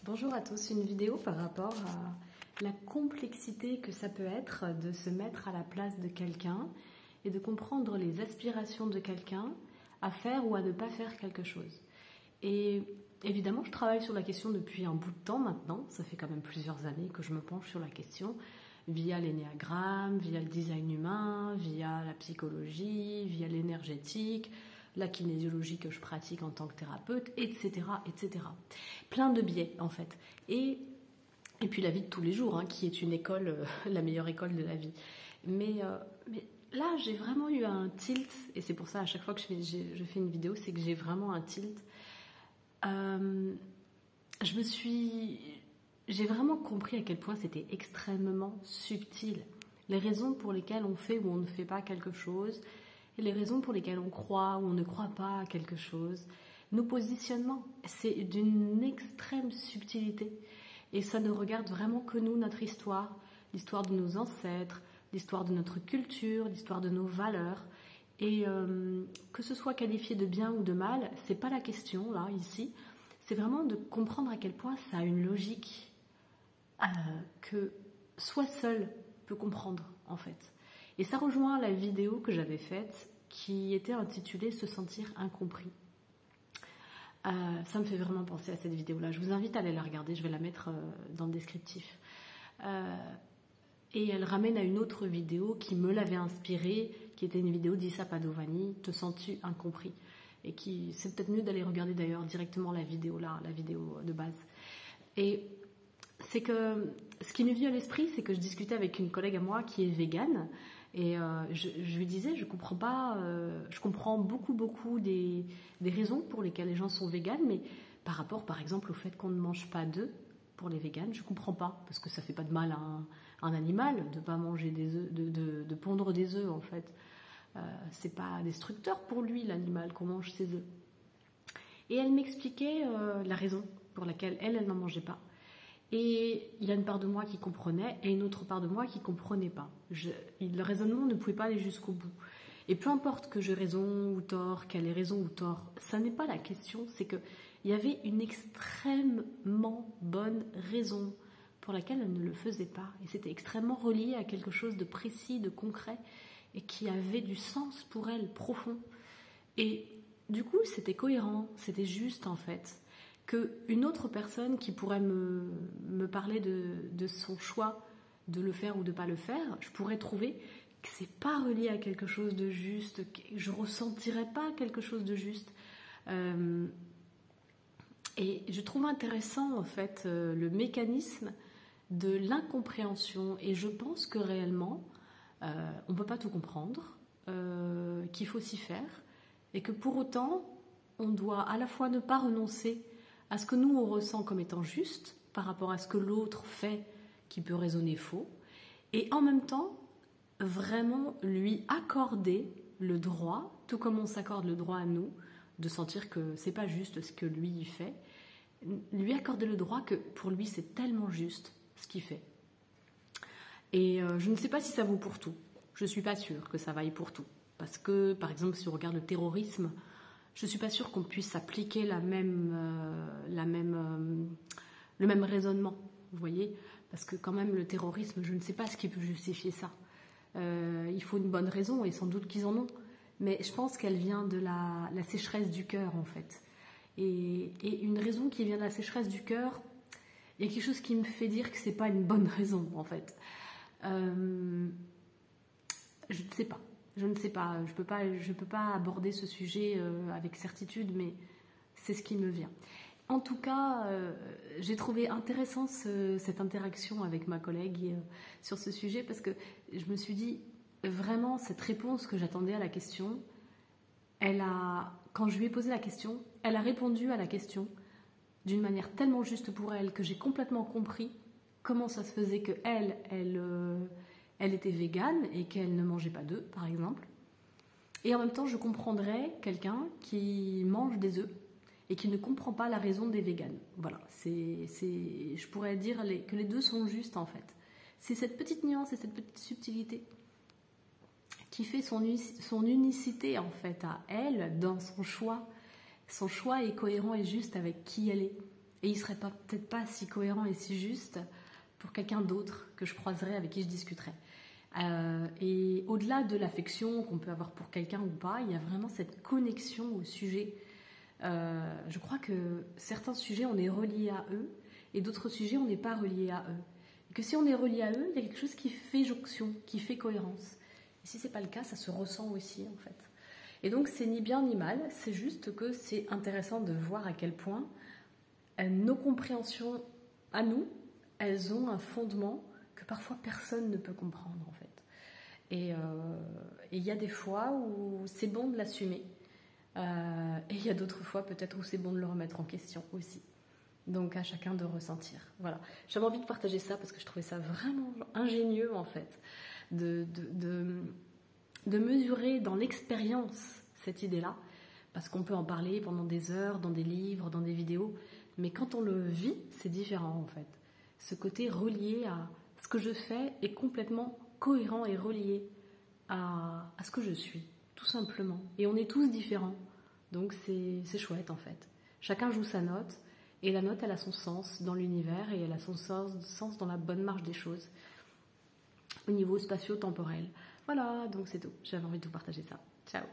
Bonjour à tous, une vidéo par rapport à la complexité que ça peut être de se mettre à la place de quelqu'un et de comprendre les aspirations de quelqu'un à faire ou à ne pas faire quelque chose. Et évidemment, je travaille sur la question depuis un bout de temps maintenant, ça fait quand même plusieurs années que je me penche sur la question via l'énéagramme, via le design humain, via la psychologie, via l'énergétique, la kinésiologie que je pratique en tant que thérapeute, etc., etc. Plein de biais, en fait. Et puis la vie de tous les jours, qui est une école, la meilleure école de la vie. Mais là, j'ai vraiment eu un tilt, et c'est pour ça, à chaque fois que je fais une vidéo, c'est que j'ai vraiment un tilt. J'ai vraiment compris à quel point c'était extrêmement subtil. Les raisons pour lesquelles on fait ou on ne fait pas quelque chose, et les raisons pour lesquelles on croit ou on ne croit pas à quelque chose. Nos positionnements, c'est d'une extrême subtilité. Et ça ne regarde vraiment que nous, notre histoire, l'histoire de nos ancêtres, l'histoire de notre culture, l'histoire de nos valeurs. Et que ce soit qualifié de bien ou de mal, c'est pas la question, là, ici. C'est vraiment de comprendre à quel point ça a une logique que soi seul peut comprendre, en fait. Et ça rejoint la vidéo que j'avais faite qui était intitulée « Se sentir incompris ». Ça me fait vraiment penser à cette vidéo-là. Je vous invite à aller la regarder, je vais la mettre dans le descriptif. Et elle ramène à une autre vidéo qui me l'avait inspirée, qui était une vidéo d'Issa Padovani, « Te sens-tu incompris ?» Et c'est peut-être mieux d'aller regarder d'ailleurs directement la vidéo là, la vidéo de base. Et c'est que ce qui m'est venu à l'esprit, c'est que je discutais avec une collègue à moi qui est végane. Et je lui disais, je comprends pas, je comprends beaucoup des raisons pour lesquelles les gens sont véganes, mais par rapport, par exemple, au fait qu'on ne mange pas d'œufs pour les véganes, je comprends pas, parce que ça fait pas de mal à un animal de pas manger des œufs, de pondre des œufs en fait. C'est pas destructeur pour lui l'animal qu'on mange ses œufs. Et elle m'expliquait la raison pour laquelle elle n'en mangeait pas. Et il y a une part de moi qui comprenait et une autre part de moi qui ne comprenait pas. Le raisonnement ne pouvait pas aller jusqu'au bout. Et peu importe que j'ai raison ou tort, qu'elle ait raison ou tort, ça n'est pas la question. C'est qu'il y avait une extrêmement bonne raison pour laquelle elle ne le faisait pas. Et c'était extrêmement relié à quelque chose de précis, de concret, et qui avait du sens pour elle, profond. Et du coup, c'était cohérent, c'était juste en fait. Qu'une autre personne qui pourrait me parler de son choix de le faire ou de ne pas le faire, je pourrais trouver que ce n'est pas relié à quelque chose de juste, que je ne ressentirais pas quelque chose de juste. Et je trouve intéressant en fait le mécanisme de l'incompréhension. Et je pense que réellement, on ne peut pas tout comprendre, qu'il faut s'y faire, et que pour autant, on doit à la fois ne pas renoncer à ce que nous on ressent comme étant juste par rapport à ce que l'autre fait qui peut résonner faux, et en même temps vraiment lui accorder le droit, tout comme on s'accorde le droit à nous de sentir que c'est pas juste ce que lui il fait, lui accorder le droit que pour lui c'est tellement juste ce qu'il fait. Et je ne sais pas si ça vaut pour tout, je suis pas sûre que ça vaille pour tout, parce que par exemple si on regarde le terrorisme, je ne suis pas sûre qu'on puisse appliquer le même raisonnement, vous voyez, parce que quand même le terrorisme, je ne sais pas ce qui peut justifier ça. Il faut une bonne raison, et sans doute qu'ils en ont, mais je pense qu'elle vient de la sécheresse du cœur, en fait. Et une raison qui vient de la sécheresse du cœur, il y a quelque chose qui me fait dire que ce n'est pas une bonne raison, en fait. Je ne sais pas. Je ne sais pas, je peux pas aborder ce sujet avec certitude, mais c'est ce qui me vient. En tout cas, j'ai trouvé intéressant cette interaction avec ma collègue sur ce sujet, parce que je me suis dit, vraiment, cette réponse que j'attendais à la question, quand je lui ai posé la question, elle a répondu à la question d'une manière tellement juste pour elle que j'ai complètement compris comment ça se faisait qu'elle était végane et qu'elle ne mangeait pas d'œufs, par exemple. Et en même temps, je comprendrais quelqu'un qui mange des œufs et qui ne comprend pas la raison des véganes. Voilà, je pourrais dire que les deux sont justes, en fait. C'est cette petite nuance et cette petite subtilité qui fait son unicité, en fait, à elle, dans son choix. Son choix est cohérent et juste avec qui elle est. Et il serait peut-être pas si cohérent et si juste pour quelqu'un d'autre que je croiserais, avec qui je discuterais. Et au-delà de l'affection qu'on peut avoir pour quelqu'un ou pas, il y a vraiment cette connexion au sujet. Je crois que certains sujets, on est relié à eux, et d'autres sujets, on n'est pas relié à eux. Et que si on est relié à eux, il y a quelque chose qui fait jonction, qui fait cohérence. Et si ce n'est pas le cas, ça se ressent aussi, en fait. Et donc, c'est ni bien ni mal, c'est juste que c'est intéressant de voir à quel point nos compréhensions à nous, elles ont un fondement que parfois personne ne peut comprendre, en fait. Et il y a des fois où c'est bon de l'assumer. Et il y a d'autres fois peut-être où c'est bon de le remettre en question aussi. Donc à chacun de ressentir. Voilà. J'avais envie de partager ça parce que je trouvais ça vraiment ingénieux, en fait, de mesurer dans l'expérience cette idée-là, parce qu'on peut en parler pendant des heures, dans des livres, dans des vidéos, mais quand on le vit, c'est différent, en fait. Ce côté relié à ce que je fais est complètement cohérent et relié à ce que je suis, tout simplement. Et on est tous différents, donc c'est chouette, en fait. Chacun joue sa note, et la note, elle a son sens dans l'univers, et elle a son sens dans la bonne marche des choses, au niveau spatio-temporel. Voilà, donc c'est tout. J'avais envie de vous partager ça. Ciao.